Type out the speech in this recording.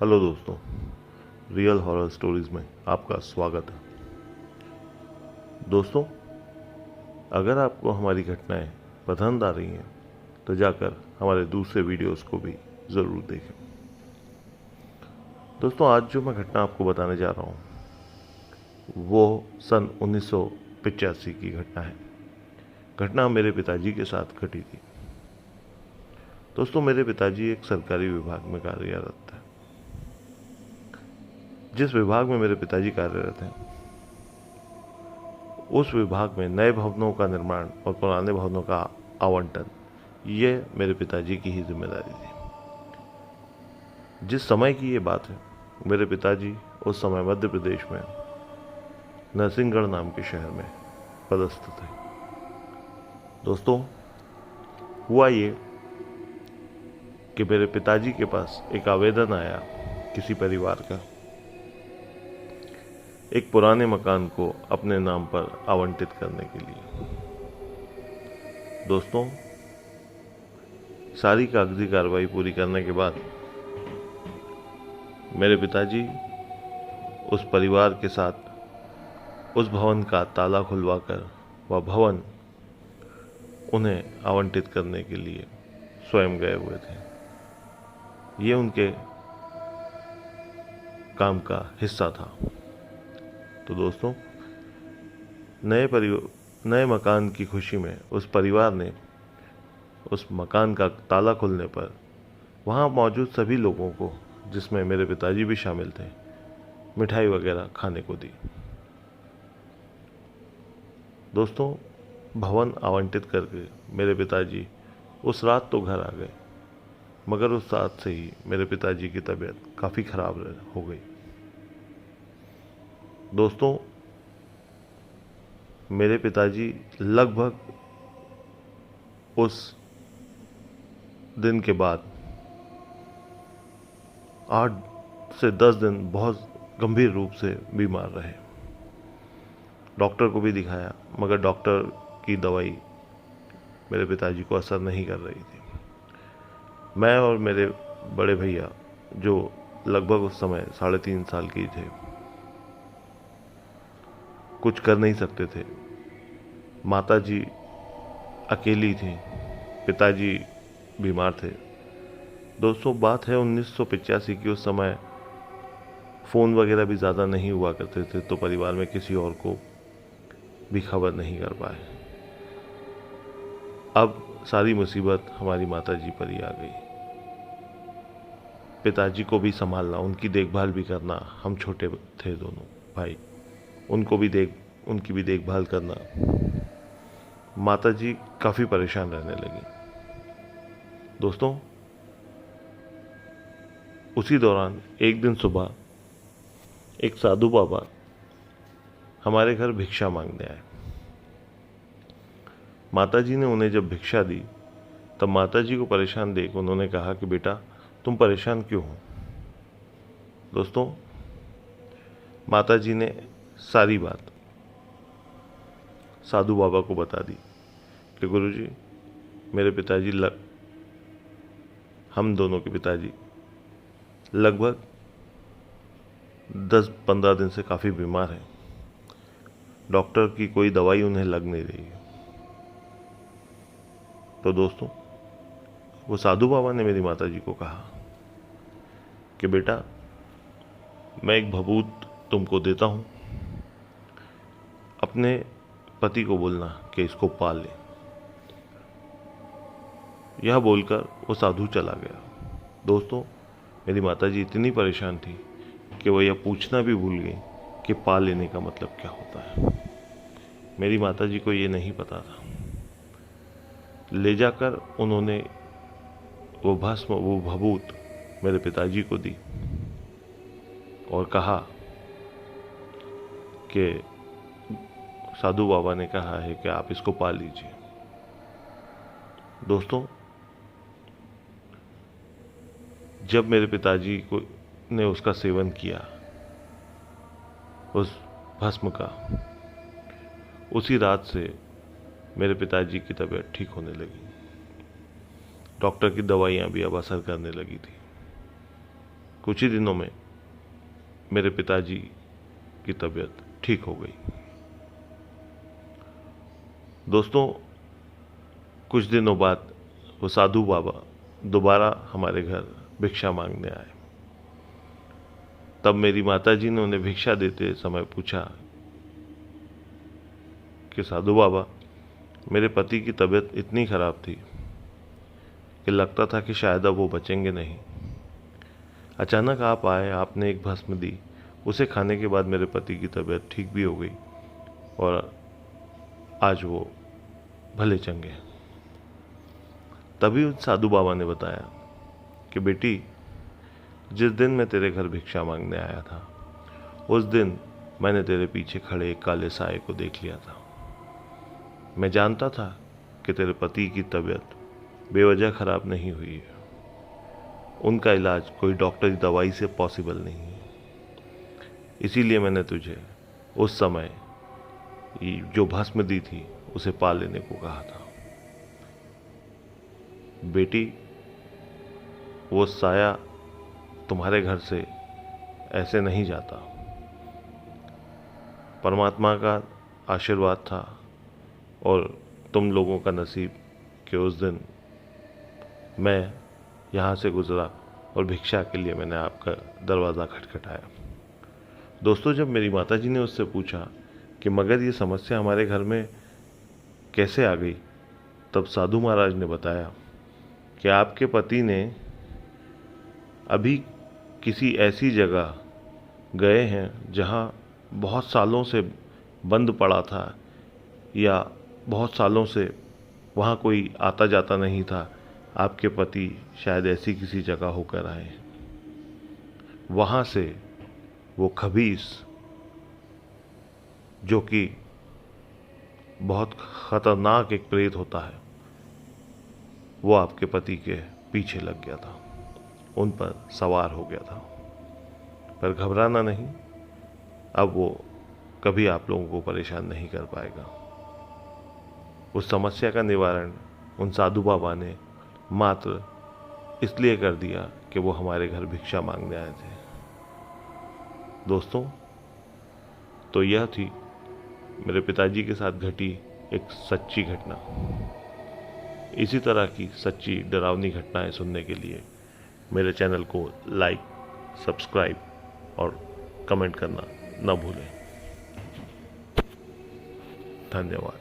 Hello दोस्तों, real horror stories में आपका स्वागत है। दोस्तों, अगर आपको हमारी घटनाएं पसंद आ रही हैं तो जाकर हमारे दूसरे वीडियोस को भी ज़रूर देखें। दोस्तों, आज जो मैं घटना आपको बताने जा रहा हूँ वो सन 1985 की घटना है। घटना मेरे पिताजी के साथ घटी थी। दोस्तों, मेरे पिताजी एक सरकारी विभाग में कार्यरत थे। जिस विभाग में मेरे पिताजी कार्यरत हैं उस विभाग में नए भवनों का निर्माण और पुराने भवनों का आवंटन ये मेरे पिताजी की ही जिम्मेदारी थी। जिस समय की ये बात है, मेरे पिताजी उस समय मध्य प्रदेश में नरसिंहगढ़ नाम के शहर में पदस्थ थे। दोस्तों, हुआ ये कि मेरे पिताजी के पास एक आवेदन आया किसी परिवार का एक पुराने मकान को अपने नाम पर आवंटित करने के लिए। दोस्तों, सारी कागजी कार्रवाई पूरी करने के बाद मेरे पिताजी उस परिवार के साथ उस भवन का ताला खुलवाकर वह भवन उन्हें आवंटित करने के लिए स्वयं गए हुए थे। ये उनके काम का हिस्सा था। तो दोस्तों, नए मकान की खुशी में उस परिवार ने उस मकान का ताला खुलने पर वहाँ मौजूद सभी लोगों को, जिसमें मेरे पिताजी भी शामिल थे, मिठाई वगैरह खाने को दी। दोस्तों, भवन आवंटित करके मेरे पिताजी उस रात तो घर आ गए, मगर उस रात से ही मेरे पिताजी की तबीयत काफ़ी ख़राब हो गई। दोस्तों, मेरे पिताजी लगभग उस दिन के बाद 8 से 10 दिन बहुत गंभीर रूप से बीमार रहे। डॉक्टर को भी दिखाया, मगर डॉक्टर की दवाई मेरे पिताजी को असर नहीं कर रही थी। मैं और मेरे बड़े भैया, जो लगभग उस समय 3.5 साल के थे, कुछ कर नहीं सकते थे। माताजी अकेली थी, पिताजी बीमार थे। दोस्तों, बात है 1985 की। उस समय फ़ोन वगैरह भी ज़्यादा नहीं हुआ करते थे, तो परिवार में किसी और को भी खबर नहीं कर पाए। अब सारी मुसीबत हमारी माताजी पर ही आ गई। पिताजी को भी संभालना, उनकी देखभाल भी करना, हम छोटे थे दोनों भाई, उनकी भी देखभाल करना। माताजी काफ़ी परेशान रहने लगी। दोस्तों, उसी दौरान एक दिन सुबह एक साधु बाबा हमारे घर भिक्षा मांगने आए। माताजी ने उन्हें जब भिक्षा दी तब माताजी को परेशान देख उन्होंने कहा कि बेटा, तुम परेशान क्यों हो? दोस्तों, माताजी ने सारी बात साधु बाबा को बता दी कि गुरुजी, मेरे पिताजी हम दोनों के पिताजी लगभग 10-15 दिन से काफ़ी बीमार हैं। डॉक्टर की कोई दवाई उन्हें लग नहीं रही है। तो दोस्तों, वो साधु बाबा ने मेरी माताजी को कहा कि बेटा, मैं एक भभूत तुमको देता हूँ, अपने पति को बोलना कि इसको पाल ले। यह बोलकर वो साधु चला गया। दोस्तों, मेरी माताजी इतनी परेशान थी कि वो यह पूछना भी भूल गई कि पाल लेने का मतलब क्या होता है। मेरी माताजी को ये नहीं पता था। ले जाकर उन्होंने वो भस्म, वो भभूत मेरे पिताजी को दी और कहा कि साधु बाबा ने कहा है कि आप इसको पा लीजिए। दोस्तों, जब मेरे पिताजी को ने उसका सेवन किया, उस भस्म का, उसी रात से मेरे पिताजी की तबीयत ठीक होने लगी। डॉक्टर की दवाइयाँ भी अब असर करने लगी थी। कुछ ही दिनों में मेरे पिताजी की तबीयत ठीक हो गई। दोस्तों, कुछ दिनों बाद वो साधु बाबा दोबारा हमारे घर भिक्षा मांगने आए। तब मेरी माताजी ने उन्हें भिक्षा देते समय पूछा कि साधु बाबा, मेरे पति की तबीयत इतनी खराब थी कि लगता था कि शायद अब वो बचेंगे नहीं। अचानक आप आए, आपने एक भस्म दी, उसे खाने के बाद मेरे पति की तबीयत ठीक भी हो गई और आज वो भले चंगे हैं। तभी उस साधु बाबा ने बताया कि बेटी, जिस दिन मैं तेरे घर भिक्षा मांगने आया था उस दिन मैंने तेरे पीछे खड़े एक काले साए को देख लिया था। मैं जानता था कि तेरे पति की तबीयत बेवजह खराब नहीं हुई है, उनका इलाज कोई डॉक्टरी दवाई से पॉसिबल नहीं है। इसीलिए मैंने तुझे उस समय जो भस्म दी थी उसे पा लेने को कहा था। बेटी, वो साया तुम्हारे घर से ऐसे नहीं जाता। परमात्मा का आशीर्वाद था और तुम लोगों का नसीब कि उस दिन मैं यहाँ से गुजरा और भिक्षा के लिए मैंने आपका दरवाज़ा खटखटाया। दोस्तों, जब मेरी माताजी ने उससे पूछा कि मगर ये समस्या हमारे घर में कैसे आ गई, तब साधु महाराज ने बताया कि आपके पति ने अभी किसी ऐसी जगह गए हैं जहाँ बहुत सालों से बंद पड़ा था या बहुत सालों से वहाँ कोई आता जाता नहीं था। आपके पति शायद ऐसी किसी जगह होकर आए, वहाँ से वो खबीस, जो कि बहुत खतरनाक एक प्रेत होता है, वो आपके पति के पीछे लग गया था, उन पर सवार हो गया था। पर घबराना नहीं, अब वो कभी आप लोगों को परेशान नहीं कर पाएगा। उस समस्या का निवारण उन साधु बाबा ने मात्र इसलिए कर दिया कि वो हमारे घर भिक्षा मांगने आए थे। दोस्तों, तो यह थी मेरे पिताजी के साथ घटी एक सच्ची घटना। इसी तरह की सच्ची डरावनी घटनाएं सुनने के लिए मेरे चैनल को लाइक, सब्सक्राइब और कमेंट करना न भूलें। धन्यवाद।